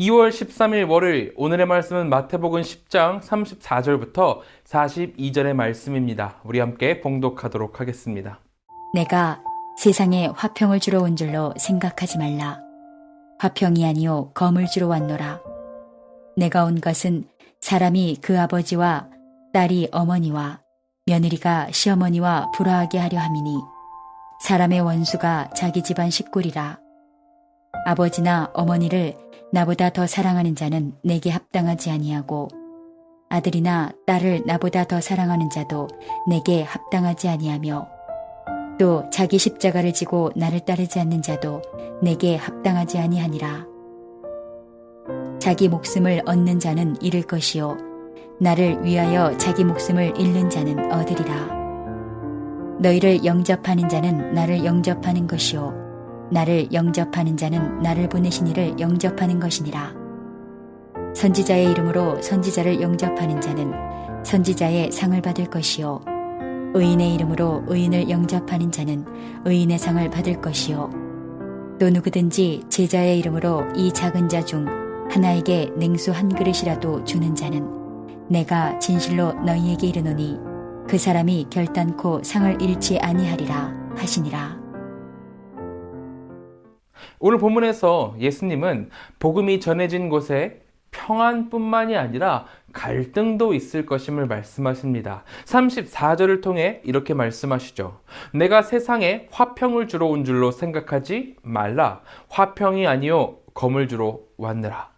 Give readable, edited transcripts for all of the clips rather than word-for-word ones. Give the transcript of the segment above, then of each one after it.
2월 13일 월요일, 오늘의 말씀은 마태복음 10장 34절부터 42절의 말씀입니다. 우리 함께 봉독하도록 하겠습니다. 내가 세상에 화평을 주러 온 줄로 생각하지 말라. 화평이 아니요 검을 주러 왔노라. 내가 온 것은 사람이 그 아버지와 딸이 어머니와 며느리가 시어머니와 불화하게 하려 함이니 사람의 원수가 자기 집안 식구리라. 아버지나 어머니를 나보다 더 사랑하는 자는 내게 합당하지 아니하고 아들이나 딸을 나보다 더 사랑하는 자도 내게 합당하지 아니하며 또 자기 십자가를 지고 나를 따르지 않는 자도 내게 합당하지 아니하니라. 자기 목숨을 얻는 자는 잃을 것이요 나를 위하여 자기 목숨을 잃는 자는 얻으리라. 너희를 영접하는 자는 나를 영접하는 것이요 나를 영접하는 자는 나를 보내신 이를 영접하는 것이니라. 선지자의 이름으로 선지자를 영접하는 자는 선지자의 상을 받을 것이요 의인의 이름으로 의인을 영접하는 자는 의인의 상을 받을 것이요 또 누구든지 제자의 이름으로 이 작은 자 중 하나에게 냉수 한 그릇이라도 주는 자는 내가 진실로 너희에게 이르노니 그 사람이 결단코 상을 잃지 아니하리라 하시니라. 오늘 본문에서 예수님은 복음이 전해진 곳에 평안뿐만이 아니라 갈등도 있을 것임을 말씀하십니다. 34절을 통해 이렇게 말씀하시죠. 내가 세상에 화평을 주러 온 줄로 생각하지 말라. 화평이 아니요 검을 주러 왔느라.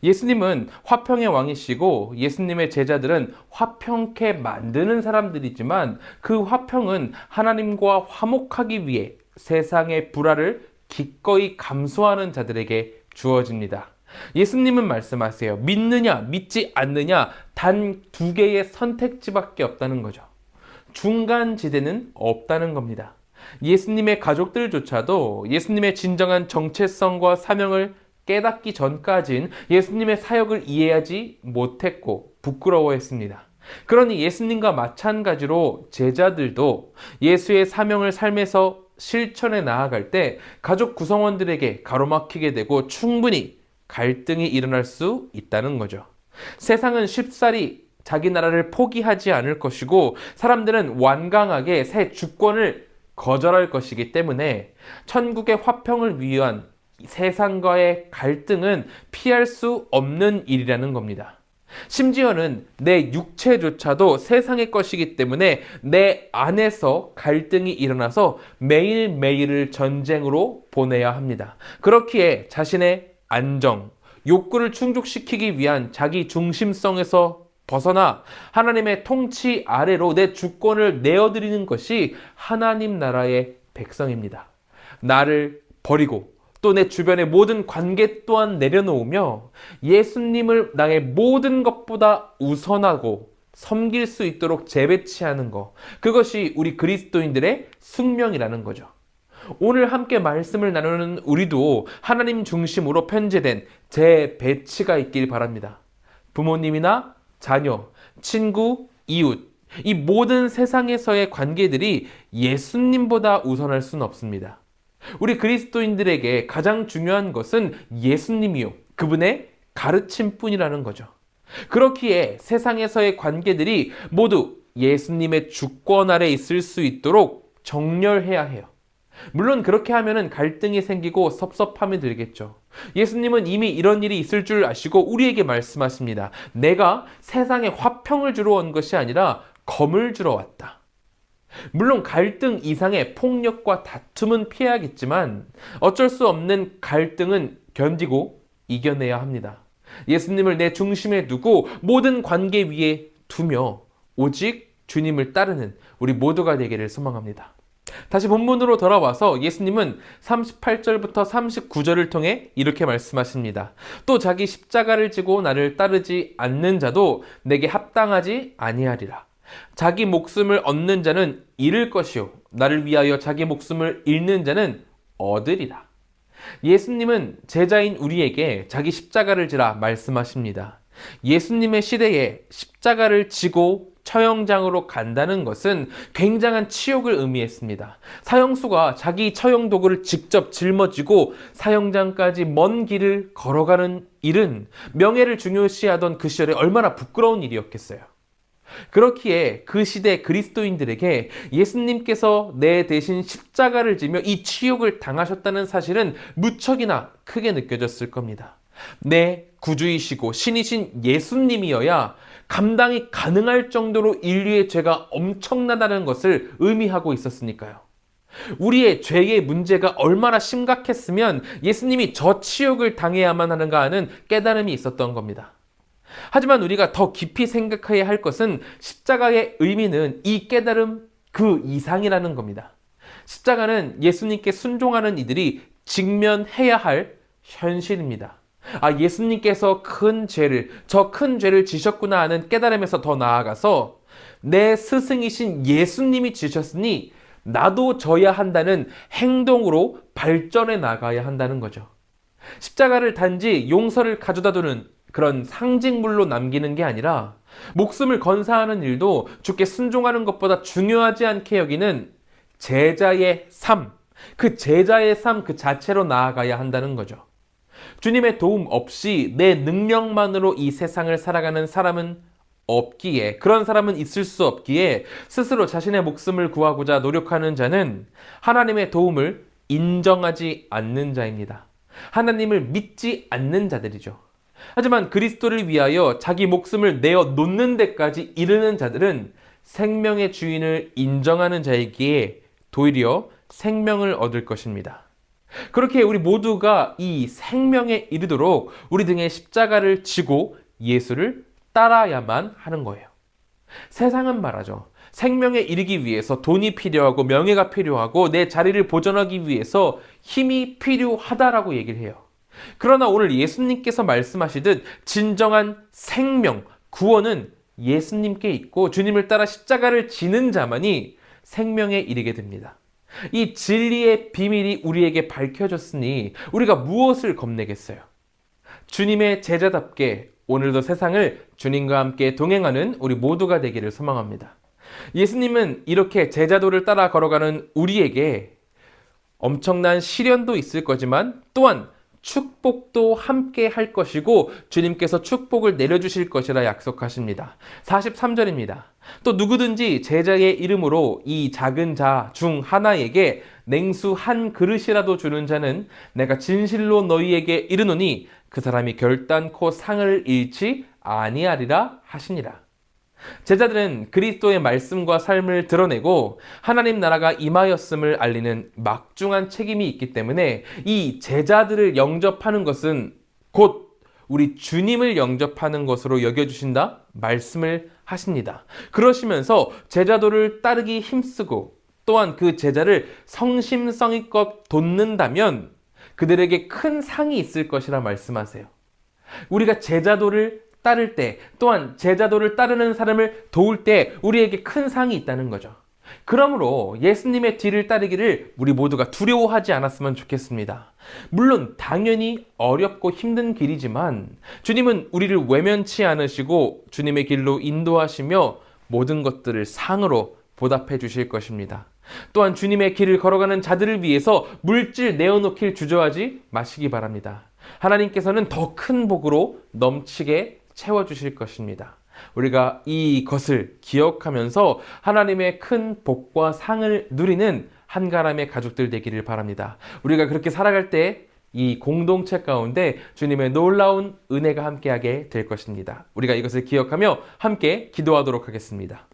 예수님은 화평의 왕이시고 예수님의 제자들은 화평케 만드는 사람들이지만 그 화평은 하나님과 화목하기 위해 세상의 불화를 기꺼이 감수하는 자들에게 주어집니다. 예수님은 말씀하세요. 믿느냐 믿지 않느냐 단 두 개의 선택지밖에 없다는 거죠. 중간지대는 없다는 겁니다. 예수님의 가족들조차도 예수님의 진정한 정체성과 사명을 깨닫기 전까진 예수님의 사역을 이해하지 못했고 부끄러워했습니다. 그러니 예수님과 마찬가지로 제자들도 예수의 사명을 삶에서 실천해 나아갈 때 가족 구성원들에게 가로막히게 되고 충분히 갈등이 일어날 수 있다는 거죠. 세상은 쉽사리 자기 나라를 포기하지 않을 것이고 사람들은 완강하게 새 주권을 거절할 것이기 때문에 천국의 화평을 위한 세상과의 갈등은 피할 수 없는 일이라는 겁니다. 심지어는 내 육체조차도 세상의 것이기 때문에 내 안에서 갈등이 일어나서 매일매일을 전쟁으로 보내야 합니다. 그렇기에 자신의 안정, 욕구를 충족시키기 위한 자기 중심성에서 벗어나 하나님의 통치 아래로 내 주권을 내어드리는 것이 하나님 나라의 백성입니다. 나를 버리고 또 내 주변의 모든 관계 또한 내려놓으며 예수님을 나의 모든 것보다 우선하고 섬길 수 있도록 재배치하는 것, 그것이 우리 그리스도인들의 숙명이라는 거죠. 오늘 함께 말씀을 나누는 우리도 하나님 중심으로 편제된 재배치가 있길 바랍니다. 부모님이나 자녀, 친구, 이웃, 이 모든 세상에서의 관계들이 예수님보다 우선할 수는 없습니다. 우리 그리스도인들에게 가장 중요한 것은 예수님이요, 그분의 가르침뿐이라는 거죠. 그렇기에 세상에서의 관계들이 모두 예수님의 주권 아래 있을 수 있도록 정렬해야 해요. 물론 그렇게 하면은 갈등이 생기고 섭섭함이 들겠죠. 예수님은 이미 이런 일이 있을 줄 아시고 우리에게 말씀하십니다. 내가 세상에 화평을 주러 온 것이 아니라 검을 주러 왔다. 물론 갈등 이상의 폭력과 다툼은 피해야겠지만 어쩔 수 없는 갈등은 견디고 이겨내야 합니다. 예수님을 내 중심에 두고 모든 관계 위에 두며 오직 주님을 따르는 우리 모두가 되기를 소망합니다. 다시 본문으로 돌아와서 예수님은 38절부터 39절을 통해 이렇게 말씀하십니다. 또 자기 십자가를 지고 나를 따르지 않는 자도 내게 합당하지 아니하리라. 자기 목숨을 얻는 자는 잃을 것이요 나를 위하여 자기 목숨을 잃는 자는 얻으리라. 예수님은 제자인 우리에게 자기 십자가를 지라 말씀하십니다. 예수님의 시대에 십자가를 지고 처형장으로 간다는 것은 굉장한 치욕을 의미했습니다. 사형수가 자기 처형 도구를 직접 짊어지고 사형장까지 먼 길을 걸어가는 일은 명예를 중요시하던 그 시절에 얼마나 부끄러운 일이었겠어요. 그렇기에 그 시대 그리스도인들에게 예수님께서 내 대신 십자가를 지며 이 치욕을 당하셨다는 사실은 무척이나 크게 느껴졌을 겁니다. 내 구주이시고 신이신 예수님이어야 감당이 가능할 정도로 인류의 죄가 엄청나다는 것을 의미하고 있었으니까요. 우리의 죄의 문제가 얼마나 심각했으면 예수님이 저 치욕을 당해야만 하는가 하는 깨달음이 있었던 겁니다. 하지만 우리가 더 깊이 생각해야 할 것은 십자가의 의미는 이 깨달음 그 이상이라는 겁니다. 십자가는 예수님께 순종하는 이들이 직면해야 할 현실입니다. 예수님께서 저 큰 죄를 지셨구나 하는 깨달음에서 더 나아가서 내 스승이신 예수님이 지셨으니 나도 져야 한다는 행동으로 발전해 나가야 한다는 거죠. 십자가를 단지 용서를 가져다 두는 그런 상징물로 남기는 게 아니라 목숨을 건사하는 일도 주께 순종하는 것보다 중요하지 않게 여기는 제자의 삶, 그 제자의 삶 그 자체로 나아가야 한다는 거죠. 주님의 도움 없이 내 능력만으로 이 세상을 살아가는 사람은 없기에, 그런 사람은 있을 수 없기에 스스로 자신의 목숨을 구하고자 노력하는 자는 하나님의 도움을 인정하지 않는 자입니다. 하나님을 믿지 않는 자들이죠. 하지만 그리스도를 위하여 자기 목숨을 내어 놓는 데까지 이르는 자들은 생명의 주인을 인정하는 자이기에 도리어 생명을 얻을 것입니다. 그렇게 우리 모두가 이 생명에 이르도록 우리 등에 십자가를 지고 예수를 따라야만 하는 거예요. 세상은 말하죠. 생명에 이르기 위해서 돈이 필요하고 명예가 필요하고 내 자리를 보존하기 위해서 힘이 필요하다라고 얘기를 해요. 그러나 오늘 예수님께서 말씀하시듯 진정한 생명, 구원은 예수님께 있고 주님을 따라 십자가를 지는 자만이 생명에 이르게 됩니다. 이 진리의 비밀이 우리에게 밝혀졌으니 우리가 무엇을 겁내겠어요? 주님의 제자답게 오늘도 세상을 주님과 함께 동행하는 우리 모두가 되기를 소망합니다. 예수님은 이렇게 제자도를 따라 걸어가는 우리에게 엄청난 시련도 있을 거지만 또한 축복도 함께 할 것이고 주님께서 축복을 내려주실 것이라 약속하십니다. 43절입니다. 또 누구든지 제자의 이름으로 이 작은 자 중 하나에게 냉수 한 그릇이라도 주는 자는 내가 진실로 너희에게 이르노니 그 사람이 결단코 상을 잃지 아니하리라 하시니라. 제자들은 그리스도의 말씀과 삶을 드러내고 하나님 나라가 임하였음을 알리는 막중한 책임이 있기 때문에 이 제자들을 영접하는 것은 곧 우리 주님을 영접하는 것으로 여겨주신다 말씀을 하십니다. 그러시면서 제자도를 따르기 힘쓰고 또한 그 제자를 성심성의껏 돕는다면 그들에게 큰 상이 있을 것이라 말씀하세요. 우리가 제자도를 따를 때 또한 제자도를 따르는 사람을 도울 때 우리에게 큰 상이 있다는 거죠. 그러므로 예수님의 뒤를 따르기를 우리 모두가 두려워하지 않았으면 좋겠습니다. 물론 당연히 어렵고 힘든 길이지만 주님은 우리를 외면치 않으시고 주님의 길로 인도하시며 모든 것들을 상으로 보답해 주실 것입니다. 또한 주님의 길을 걸어가는 자들을 위해서 물질 내어놓길 주저하지 마시기 바랍니다. 하나님께서는 더 큰 복으로 넘치게 채워주실 것입니다. 우리가 이것을 기억하면서 하나님의 큰 복과 상을 누리는 한가람의 가족들 되기를 바랍니다. 우리가 그렇게 살아갈 때 이 공동체 가운데 주님의 놀라운 은혜가 함께하게 될 것입니다. 우리가 이것을 기억하며 함께 기도하도록 하겠습니다.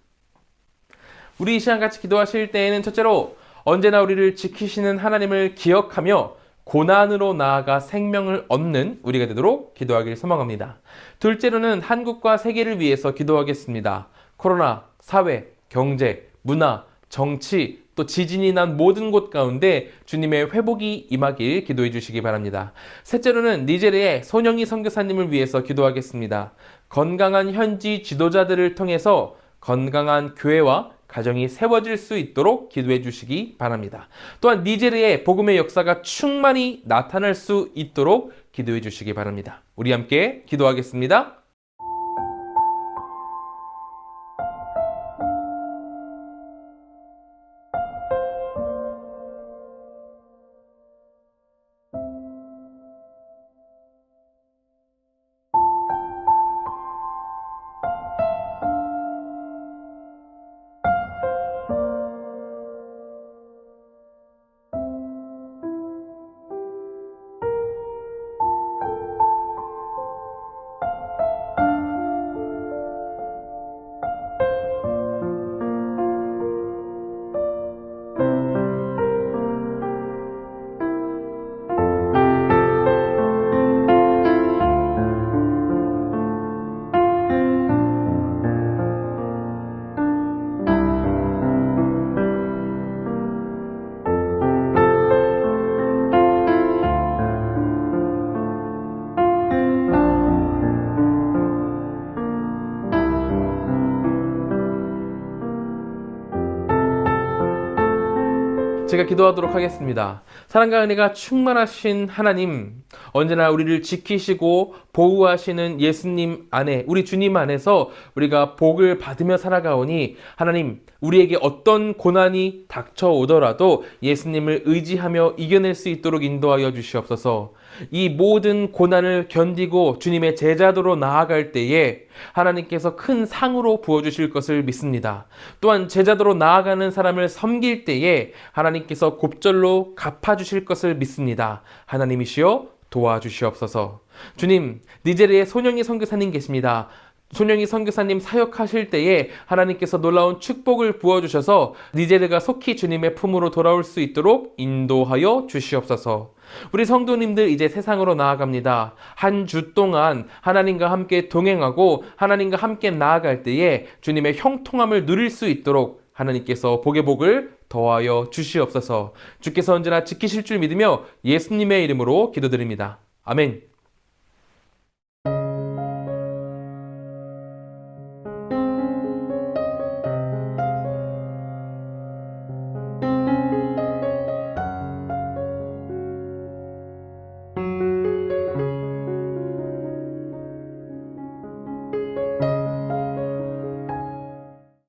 우리 이 시간 같이 기도하실 때에는 첫째로 언제나 우리를 지키시는 하나님을 기억하며 고난으로 나아가 생명을 얻는 우리가 되도록 기도하기를 소망합니다. 둘째로는 한국과 세계를 위해서 기도하겠습니다. 코로나, 사회, 경제, 문화, 정치, 또 지진이 난 모든 곳 가운데 주님의 회복이 임하길 기도해 주시기 바랍니다. 셋째로는 니제르의 손영희 선교사님을 위해서 기도하겠습니다. 건강한 현지 지도자들을 통해서 건강한 교회와 가정이 세워질 수 있도록 기도해 주시기 바랍니다. 또한 니제르의 복음의 역사가 충만히 나타날 수 있도록 기도해 주시기 바랍니다. 우리 함께 기도하겠습니다. 제가 기도하도록 하겠습니다. 사랑과 은혜가 충만하신 하나님, 언제나 우리를 지키시고 보호하시는 예수님 안에, 우리 주님 안에서 우리가 복을 받으며 살아가오니 하나님, 우리에게 어떤 고난이 닥쳐오더라도 예수님을 의지하며 이겨낼 수 있도록 인도하여 주시옵소서. 이 모든 고난을 견디고 주님의 제자도로 나아갈 때에 하나님께서 큰 상으로 부어주실 것을 믿습니다. 또한 제자도로 나아가는 사람을 섬길 때에 하나님께서 곱절로 갚아주실 것을 믿습니다. 하나님이시여 도와주시옵소서. 주님, 니제리아의 손영희 선교사님 계십니다. 손영희 선교사님 사역하실 때에 하나님께서 놀라운 축복을 부어주셔서 니제르가 속히 주님의 품으로 돌아올 수 있도록 인도하여 주시옵소서. 우리 성도님들 이제 세상으로 나아갑니다. 한 주 동안 하나님과 함께 동행하고 하나님과 함께 나아갈 때에 주님의 형통함을 누릴 수 있도록 하나님께서 복의 복을 더하여 주시옵소서. 주께서 언제나 지키실 줄 믿으며 예수님의 이름으로 기도드립니다. 아멘.